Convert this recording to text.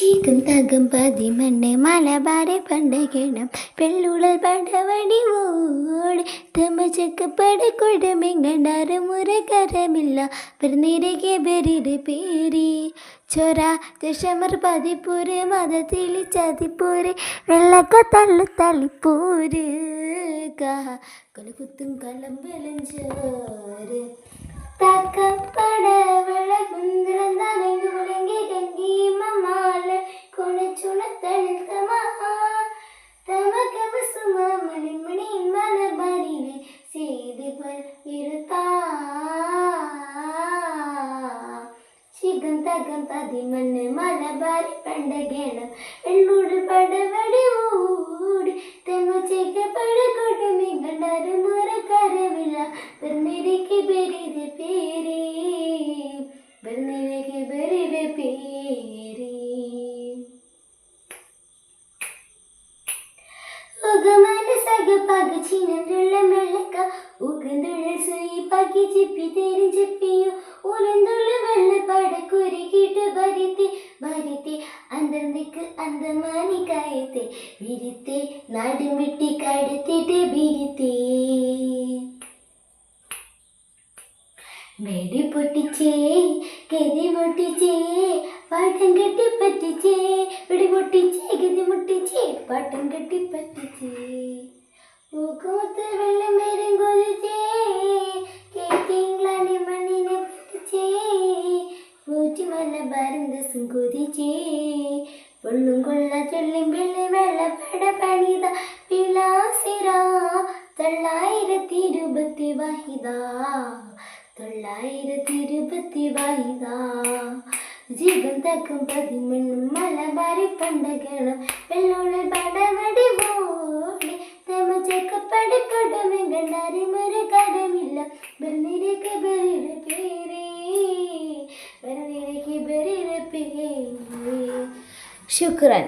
ചീകും തകും പതിമണ്ണ് മലബാരെ പണ്ടകണം പെള്ളുളൽ പടവടി ഓടി തമചക്ക് പടക്കൊടുമെങ്ങണ്ടാറ് മുറകരമില്ല പെരുന്നിരകെ ബെരിയുടെ പേരി ചൊര ദശമർ പതിപ്പൂര് മതത്തിലി ചതിപ്പൂര് വെള്ളക്ക തള്ളു തള്ളിപ്പൂര് കൊലകുത്തും കലമ്പലം ചോര് തക്കപ്പടവള കുന്തിരം തനങ്ങു മുടങ്ങി കങ്കി മമാല കുണച്ചുണത്തളിൽ തമകവസുമ മണിമണി മലബാരിലെ സേതിപൽ ഇരുത്താ ശിഖം തകം പതിമണ്ണ് മലബാരി പണ്ടകണം വെള്ളൂട് പടവടി ഓടി തെമച്ചേക്ക പടകൊടുമി കണ്ടാറ് മുറക്കരവില്ല വെറുതെ ബെരിയുടെ പേര് വെറുതെ ബെരിയുടെ പേര് ഉഗമന സഗ പക ചീനുള്ള വെള്ളക്ക ഉഗന്തുള്ള സുയി പകി ചിപ്പി തേരി ചിപ്പിയോ ഉലന്തുള്ള വെള്ള പടക്കുരുക്കിട്ട് ഭരിത്തെ ഭരിത്തെ അന്തർന്നിക്ക് അന്തമാനി കായത്തെ വിരിത്തെ നടുമിട്ടി കടുത്തിട്ട് ബിരിത്തേ വെടി പൊട്ടിച്ചേ ഗതി പൊട്ടിച്ചേ പാട്ടം കെട്ടി പറ്റിച്ചേ വെടി പൊട്ടിച്ചേ ഗതി മുട്ടിച്ചേ പാട്ടം കെട്ടി പറ്റിച്ചേ പൂക്കുമത്ത് വെള്ളം വരും കൊതിച്ചേ കേട്ടിങ്ങളാണ് മണ്ണിനെ പൊട്ടിച്ചേ പൂറ്റി മലബാരം ദസം കൊതിച്ചേ പൊള്ളും കൊള്ള ചൊല്ലും വെള്ളി വെള്ളപ്പട പണിത വിലാസിര 920 വാഹിദ 920 വാഹിദ ജീവൻ തക്കും പതിമണ്ണും മലബാരി പണ്ടകണം വെള്ളോളൽ പടവടി ഓടി തെമച്ചക്കപ്പടക്കൊടുമെ കണ്ടാരി മുറകരമില്ല ബെറിരക്ക് ബെരിയുടെ പേര് ബെറിരക്ക് ബെരിയുടെ പേര്. ശുക്രാൻ.